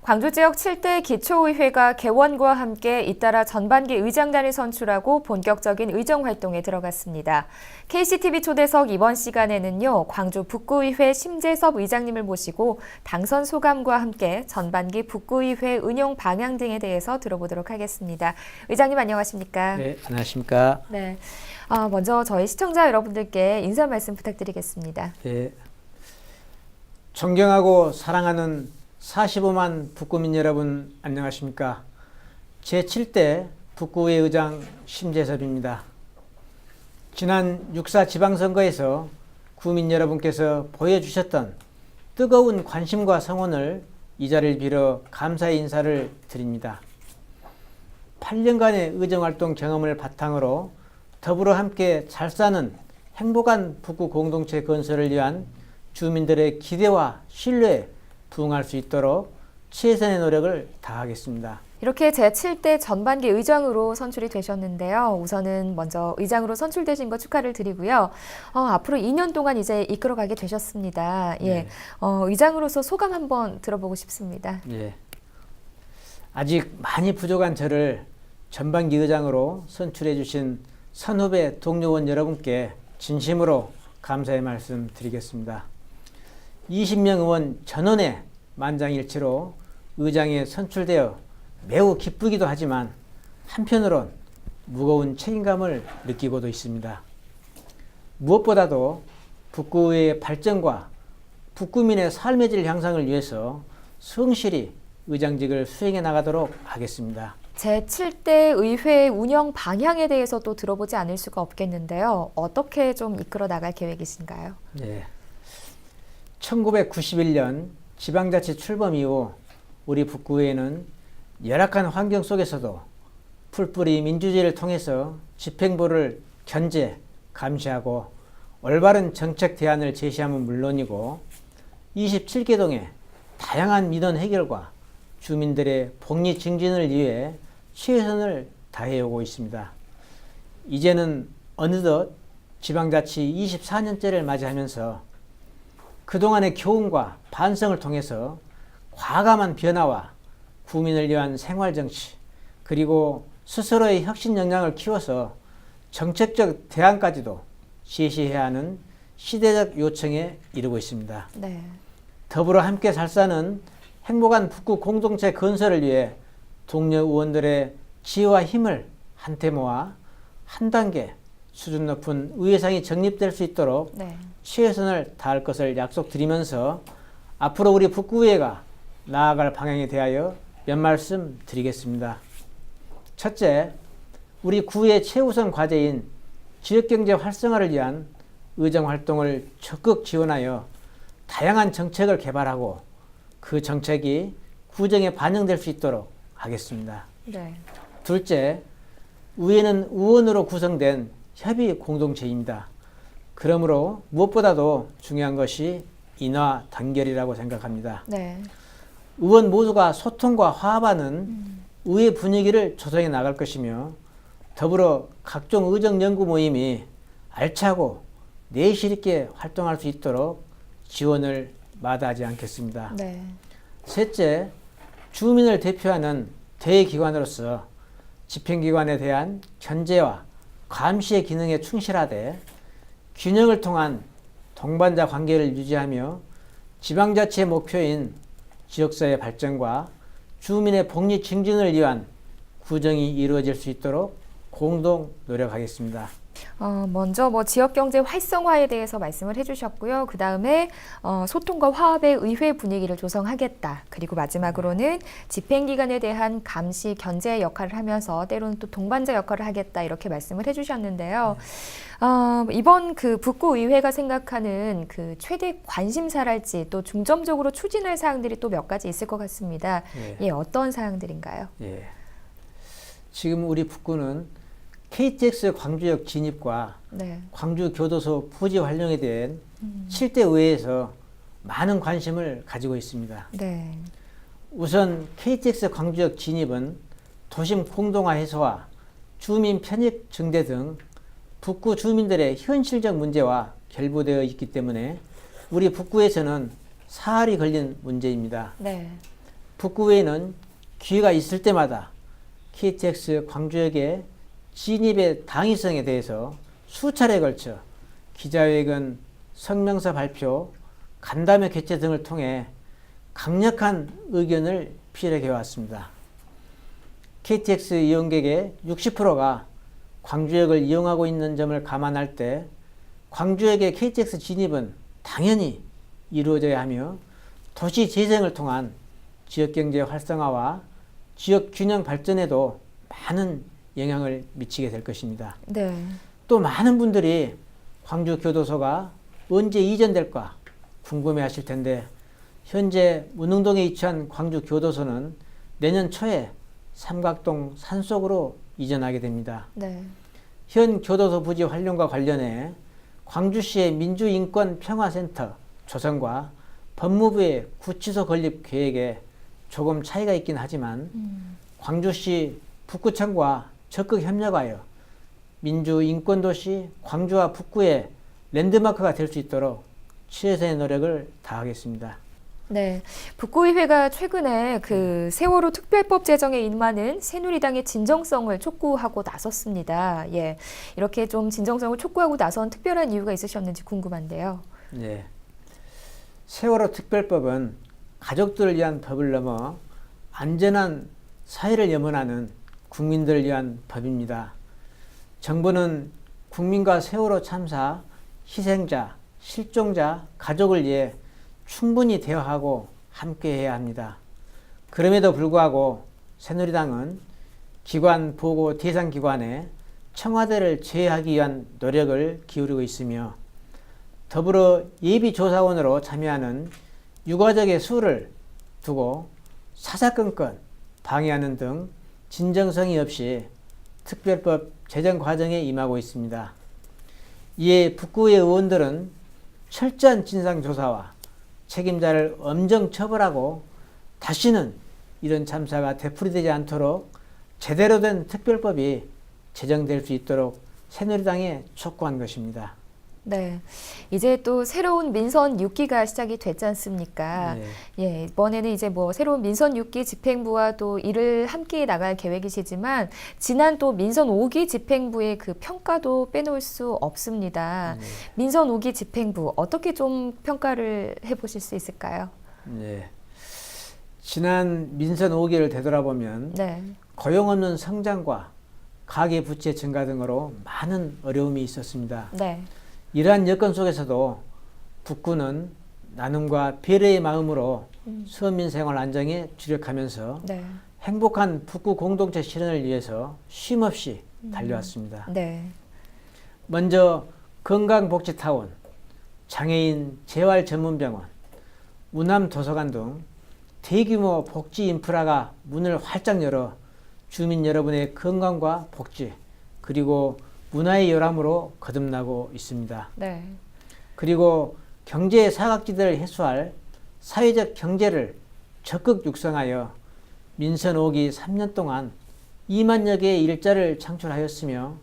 광주 지역 7대 기초의회가 개원과 함께 잇따라 전반기 의장단을 선출하고 본격적인 의정 활동에 들어갔습니다. KCTV 초대석 이번 시간에는요, 광주 북구의회 심재섭 의장님을 모시고 당선 소감과 함께 전반기 북구의회 운영 방향 등에 대해서 들어보도록 하겠습니다. 의장님 안녕하십니까? 네, 안녕하십니까? 네. 먼저 저희 시청자 여러분들께 인사 말씀 부탁드리겠습니다. 네. 존경하고 사랑하는 45만 북구민 여러분 안녕하십니까? 제7대 북구의회 의장 심재섭입니다. 지난 6.4 지방선거에서 구민 여러분께서 보여주셨던 뜨거운 관심과 성원을 이 자리를 빌어 감사의 인사를 드립니다. 8년간의 의정활동 경험을 바탕으로 더불어 함께 잘 사는 행복한 북구 공동체 건설을 위한 주민들의 기대와 신뢰에 부응할 수 있도록 최선의 노력을 다하겠습니다. 이렇게 제7대 전반기 의장으로 선출이 되셨는데요. 우선은 먼저 의장으로 선출되신 것 축하를 드리고요. 앞으로 2년 동안 이제 이끌어가게 되셨습니다. 예, 네. 의장으로서 소감 한번 들어보고 싶습니다. 예. 아직 많이 부족한 저를 전반기 의장으로 선출해 주신 선후배 동료원 여러분께 진심으로 감사의 말씀 드리겠습니다. 20명 의원 전원의 만장일치로 의장에 선출되어 매우 기쁘기도 하지만 한편으론 무거운 책임감을 느끼고도 있습니다. 무엇보다도 북구의 발전과 북구민의 삶의 질 향상을 위해서 성실히 의장직을 수행해 나가도록 하겠습니다. 제7대 의회 운영 방향에 대해서 또 들어보지 않을 수가 없겠는데요. 어떻게 좀 이끌어 나갈 계획이신가요? 네. 1991년 지방자치 출범 이후 우리 북구의회는 열악한 환경 속에서도 풀뿌리 민주주의를 통해서 집행부를 견제, 감시하고 올바른 정책 대안을 제시함은 물론이고 27개 동의 다양한 민원 해결과 주민들의 복리 증진을 위해 최선을 다해오고 있습니다. 이제는 어느덧 지방자치 24년째를 맞이하면서 그동안의 교훈과 반성을 통해서 과감한 변화와 국민을 위한 생활정치 그리고 스스로의 혁신 역량을 키워서 정책적 대안까지도 제시해야 하는 시대적 요청에 이르고 있습니다. 네. 더불어 함께 잘 사는 행복한 북구 공동체 건설을 위해 동료 의원들의 지혜와 힘을 한테 모아 한 단계 수준 높은 의회상이 정립될 수 있도록 네. 최선을 다할 것을 약속드리면서 앞으로 우리 북구의회가 나아갈 방향에 대하여 몇 말씀 드리겠습니다. 첫째, 우리 구의 최우선 과제인 지역경제 활성화를 위한 의정활동을 적극 지원하여 다양한 정책을 개발하고 그 정책이 구정에 반영될 수 있도록 하겠습니다. 네. 둘째, 의회는 의원으로 구성된 협의 공동체입니다. 그러므로 무엇보다도 중요한 것이 인화 단결이라고 생각합니다. 네. 의원 모두가 소통과 화합하는 의회 분위기를 조성해 나갈 것이며 더불어 각종 의정 연구 모임이 알차고 내실 있게 활동할 수 있도록 지원을 마다하지 않겠습니다. 네. 셋째, 주민을 대표하는 대기관으로서 집행기관에 대한 견제와 감시의 기능에 충실하되 균형을 통한 동반자 관계를 유지하며 지방자치의 목표인 지역사회 발전과 주민의 복리 증진을 위한 구정이 이루어질 수 있도록 공동 노력하겠습니다. 먼저 지역경제 활성화에 대해서 말씀을 해주셨고요. 그 다음에 소통과 화합의 의회 분위기를 조성하겠다. 그리고 마지막으로는 집행기관에 대한 감시, 견제 역할을 하면서 때로는 또 동반자 역할을 하겠다. 이렇게 말씀을 해주셨는데요. 이번 그 북구의회가 생각하는 그 최대 관심사랄지 또 중점적으로 추진할 사항들이 또 몇 가지 있을 것 같습니다. 예, 어떤 사항들인가요? 예. 지금 우리 북구는 KTX 광주역 진입과 네. 광주 교도소 부지 활용에 대한 7대 의회에서 많은 관심을 가지고 있습니다. 네. 우선 KTX 광주역 진입은 도심 공동화 해소와 주민 편익 증대 등 북구 주민들의 현실적 문제와 결부되어 있기 때문에 우리 북구에서는 사활이 걸린 문제입니다. 네. 북구의회는 기회가 있을 때마다 KTX 광주역의 진입의 당위성에 대해서 수차례에 걸쳐 기자회견, 성명서 발표, 간담회 개최 등을 통해 강력한 의견을 피력해 왔습니다. KTX 이용객의 60%가 광주역을 이용하고 있는 점을 감안할 때 광주역의 KTX 진입은 당연히 이루어져야 하며 도시 재생을 통한 지역경제 활성화와 지역 균형 발전에도 많은 영향을 미치게 될 것입니다. 네. 또 많은 분들이 광주 교도소가 언제 이전될까 궁금해 하실 텐데 현재 문흥동에 위치한 광주 교도소는 내년 초에 삼각동 산속으로 이전하게 됩니다. 네. 현 교도소 부지 활용과 관련해 광주시의 민주인권평화센터 조성과 법무부의 구치소 건립 계획에 조금 차이가 있긴 하지만 광주시 북구청과 적극 협력하여 민주인권도시 광주와 북구의 랜드마크가 될 수 있도록 최선의 노력을 다하겠습니다. 네, 북구의회가 최근에 그 세월호 특별법 제정에 임하는 새누리당의 진정성을 촉구하고 나섰습니다. 예, 이렇게 좀 진정성을 촉구하고 나선 특별한 이유가 있으셨는지 궁금한데요. 네, 세월호 특별법은 가족들을 위한 법을 넘어 안전한 사회를 염원하는 국민들을 위한 법입니다. 정부는 국민과 세월호 참사 희생자, 실종자, 가족을 위해 충분히 대화하고 함께해야 합니다. 그럼에도 불구하고 새누리당은 기관 보고 대상 기관에 청와대를 제외하기 위한 노력을 기울이고 있으며 더불어 예비조사원으로 참여하는 유가족의 수를 두고 사사건건 방해하는 등 진정성이 없이 특별법 제정 과정에 임하고 있습니다. 이에 북구의 의원들은 철저한 진상조사와 책임자를 엄정 처벌하고 다시는 이런 참사가 되풀이되지 않도록 제대로 된 특별법이 제정될 수 있도록 새누리당에 촉구한 것입니다. 네, 이제 또 새로운 민선 6기가 시작이 됐지 않습니까? 네. 예, 이번에는 이제 뭐 새로운 민선 6기 집행부와 또 일을 함께 나갈 계획이시지만 지난 또 민선 5기 집행부의 그 평가도 빼놓을 수 없습니다. 네. 민선 5기 집행부 어떻게 좀 평가를 해보실 수 있을까요? 네. 지난 민선 5기를 되돌아보면 네, 고용 없는 성장과 가계 부채 증가 등으로 많은 어려움이 있었습니다. 네, 이러한 여건 속에서도 북구는 나눔과 배려의 마음으로 서민 생활 안정에 주력하면서 네, 행복한 북구 공동체 실현을 위해서 쉼없이 달려왔습니다. 네, 먼저 건강복지타운, 장애인 재활전문병원, 우남도서관 등 대규모 복지 인프라가 문을 활짝 열어 주민 여러분의 건강과 복지 그리고 문화의 열람으로 거듭나고 있습니다. 네, 그리고 경제의 사각지대를 해소할 사회적 경제를 적극 육성하여 민선 5기 3년 동안 2만여 개의 일자를 창출하였으며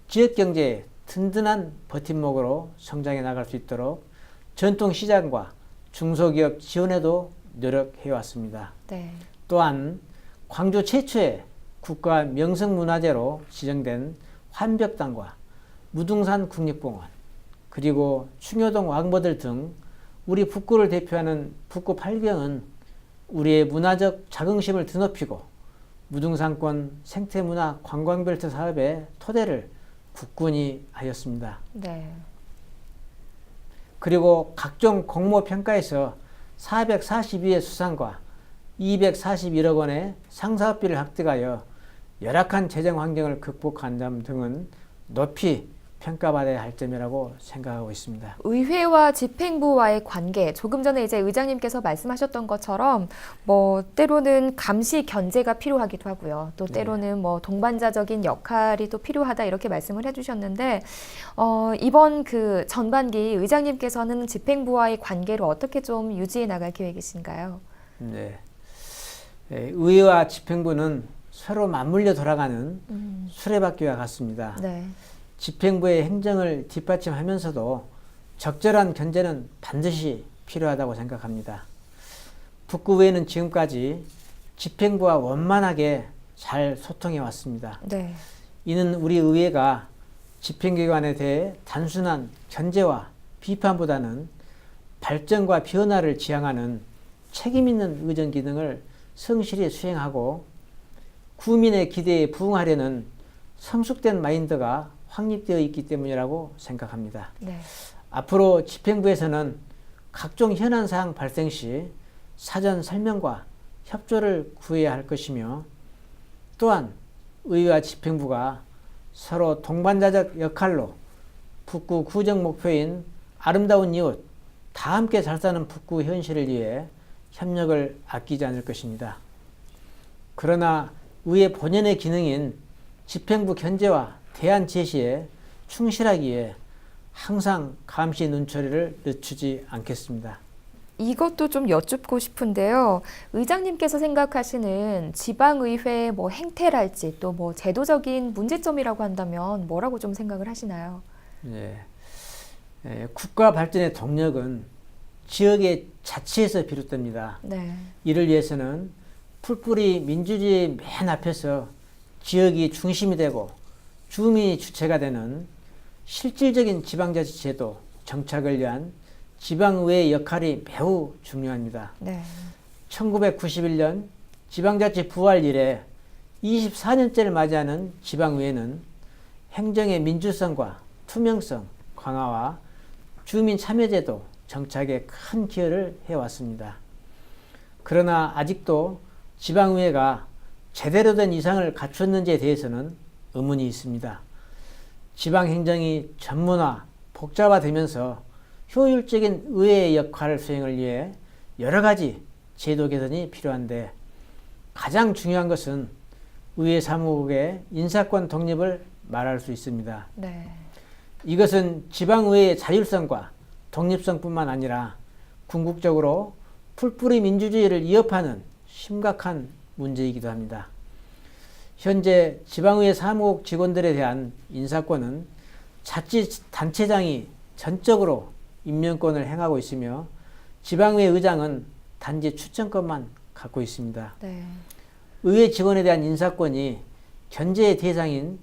지역경제의 든든한 버팀목으로 성장해 나갈 수 있도록 전통시장과 중소기업 지원에도 노력해왔습니다. 네, 또한 광주 최초의 국가 명성문화재로 지정된 환벽당과 무등산 국립공원 그리고 충효동 왕버들 등 우리 북구를 대표하는 북구 8경은 우리의 문화적 자긍심을 드높이고 무등산권 생태문화 관광벨트 사업의 토대를 굳건히 하였습니다. 네, 그리고 각종 공모평가에서 442회 수상과 241억 원의 상사업비를 획득하여 열악한 재정 환경을 극복한 점 등은 높이 평가받아야 할 점이라고 생각하고 있습니다. 의회와 집행부와의 관계, 조금 전에 이제 의장님께서 말씀하셨던 것처럼 뭐 때로는 감시 견제가 필요하기도 하고요. 또 때로는 뭐 동반자적인 역할이 또 필요하다 이렇게 말씀을 해주셨는데 이번 그 전반기 의장님께서는 집행부와의 관계를 어떻게 좀 유지해 나갈 계획이신가요? 네, 의회와 집행부는 서로 맞물려 돌아가는 수레바퀴와 같습니다. 네, 집행부의 행정을 뒷받침하면서도 적절한 견제는 반드시 필요하다고 생각합니다. 북구의회는 지금까지 집행부와 원만하게 잘 소통해 왔습니다. 네. 이는 우리 의회가 집행기관에 대해 단순한 견제와 비판보다는 발전과 변화를 지향하는 책임있는 의정 기능을 성실히 수행하고 국민의 기대에 부응하려는 성숙된 마인드가 확립되어 있기 때문이라고 생각합니다. 네. 앞으로 집행부에서는 각종 현안사항 발생 시 사전 설명과 협조를 구해야 할 것이며, 또한 의회와 집행부가 서로 동반자적 역할로 북구 구정 목표인 아름다운 이웃, 다 함께 잘 사는 북구 현실을 위해 협력을 아끼지 않을 것입니다. 그러나 의회 본연의 기능인 집행부 견제와 대안 제시에 충실하기에 항상 감시 눈초리를 늦추지 않겠습니다. 이것도 좀 여쭙고 싶은데요. 의장님께서 생각하시는 지방의회의 뭐 행태랄지 또 뭐 제도적인 문제점이라고 한다면 뭐라고 좀 생각을 하시나요? 예. 국가 발전의 동력은 지역의 자치에서 비롯됩니다. 네. 이를 위해서는 풀뿌리 민주주의 맨 앞에서 지역이 중심이 되고 주민이 주체가 되는 실질적인 지방자치제도 정착을 위한 지방의회의 역할이 매우 중요합니다. 네. 1991년 지방자치 부활 이래 24년째를 맞이하는 지방의회는 행정의 민주성과 투명성 강화와 주민 참여제도 정착에 큰 기여를 해왔습니다. 그러나 아직도 지방의회가 제대로 된 이상을 갖췄는지에 대해서는 의문이 있습니다. 지방행정이 전문화, 복잡화되면서 효율적인 의회의 역할 수행을 위해 여러 가지 제도 개선이 필요한데, 가장 중요한 것은 의회 사무국의 인사권 독립을 말할 수 있습니다. 네. 이것은 지방의회의 자율성과 독립성뿐만 아니라 궁극적으로 풀뿌리 민주주의를 위협하는 심각한 문제이기도 합니다. 현재 지방의회 사무국 직원들에 대한 인사권은 자치단체장이 전적으로 임명권을 행하고 있으며, 지방의회 의장은 단지 추천권만 갖고 있습니다. 네. 의회 직원에 대한 인사권이 견제의 대상인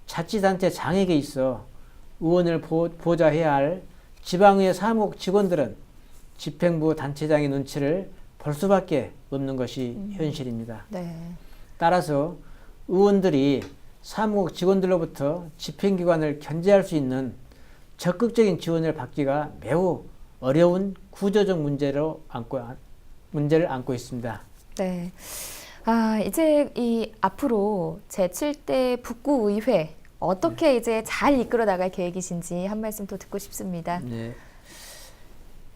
자치단체장에게 있어 의원을 보좌해야 할 지방의회 사무국 직원들은 집행부 단체장의 눈치를 볼 수밖에 없는 것이 현실입니다. 네. 따라서 의원들이 사무국 직원들로부터 집행기관을 견제할 수 있는 적극적인 지원을 받기가 매우 어려운 구조적 문제를 안고 있습니다. 네. 이제 이 앞으로 제7대 북구의회 어떻게 이제 잘 이끌어 나갈 계획이신지 한 말씀 또 듣고 싶습니다. 네.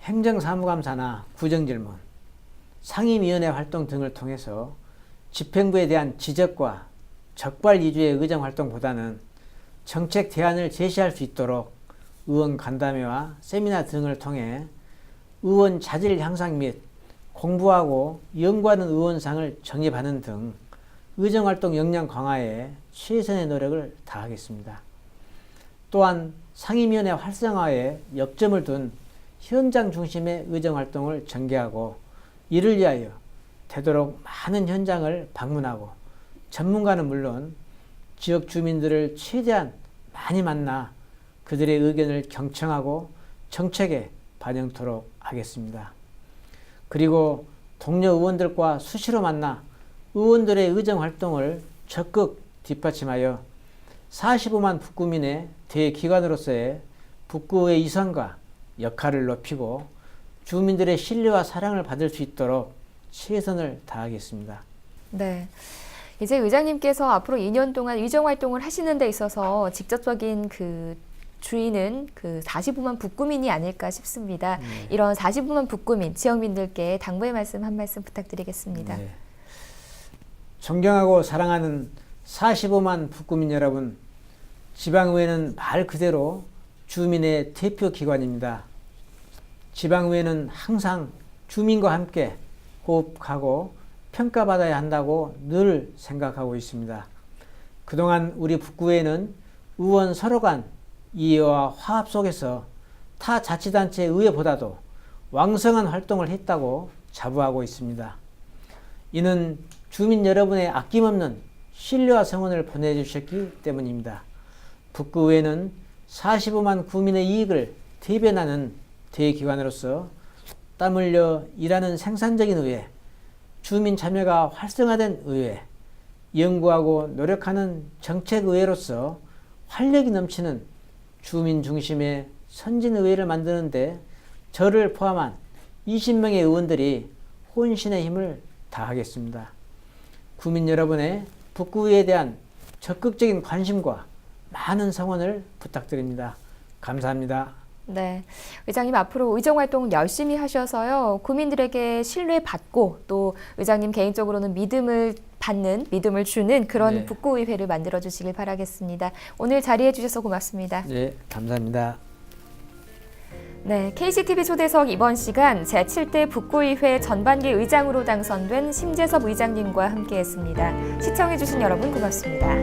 행정사무감사나 구정질문, 상임위원회 활동 등을 통해서 집행부에 대한 지적과 적발 위주의 의정활동보다는 정책 대안을 제시할 수 있도록 의원 간담회와 세미나 등을 통해 의원 자질 향상 및 공부하고 연구하는 의원상을 정립하는 등 의정활동 역량 강화에 최선의 노력을 다하겠습니다. 또한 상임위원회 활성화에 역점을 둔 현장 중심의 의정활동을 전개하고, 이를 위하여 되도록 많은 현장을 방문하고 전문가는 물론 지역 주민들을 최대한 많이 만나 그들의 의견을 경청하고 정책에 반영토록 하겠습니다. 그리고 동료 의원들과 수시로 만나 의원들의 의정활동을 적극 뒷받침하여 45만 북구민의 대기관으로서의 북구의 이성과 역할을 높이고 주민들의 신뢰와 사랑을 받을 수 있도록 최선을 다하겠습니다. 네. 이제 의장님께서 앞으로 2년 동안 의정활동을 하시는 데 있어서 직접적인 그 주인은 그 45만 북구민이 아닐까 싶습니다. 이런 45만 북구민, 지역민들께 당부의 말씀 한 말씀 부탁드리겠습니다. 네. 존경하고 사랑하는 45만 북구민 여러분, 지방의회는 말 그대로 주민의 대표기관입니다. 지방의회는 항상 주민과 함께 호흡하고 평가받아야 한다고 늘 생각하고 있습니다. 그동안 우리 북구의회는 의원 서로 간 이해와 화합 속에서 타 자치단체 의회보다도 왕성한 활동을 했다고 자부하고 있습니다. 이는 주민 여러분의 아낌없는 신뢰와 성원을 보내주셨기 때문입니다. 북구의회는 45만 구민의 이익을 대변하는 대기관으로서 땀 흘려 일하는 생산적인 의회, 주민 참여가 활성화된 의회, 연구하고 노력하는 정책의회로서 활력이 넘치는 주민 중심의 선진의회를 만드는데 저를 포함한 20명의 의원들이 혼신의 힘을 다하겠습니다. 구민 여러분의 북구의회에 대한 적극적인 관심과 많은 성원을 부탁드립니다. 감사합니다. 네, 의장님 앞으로 의정활동 열심히 하셔서요. 구민들에게 신뢰받고 또 의장님 개인적으로는 믿음을 주는 그런 네. 북구의회를 만들어 주시길 바라겠습니다. 오늘 자리해 주셔서 고맙습니다. 네, 감사합니다. 네, KCTV 초대석 이번 시간 제7대 북구의회 전반기 의장으로 당선된 심재섭 의장님과 함께했습니다. 시청해 주신 여러분 고맙습니다.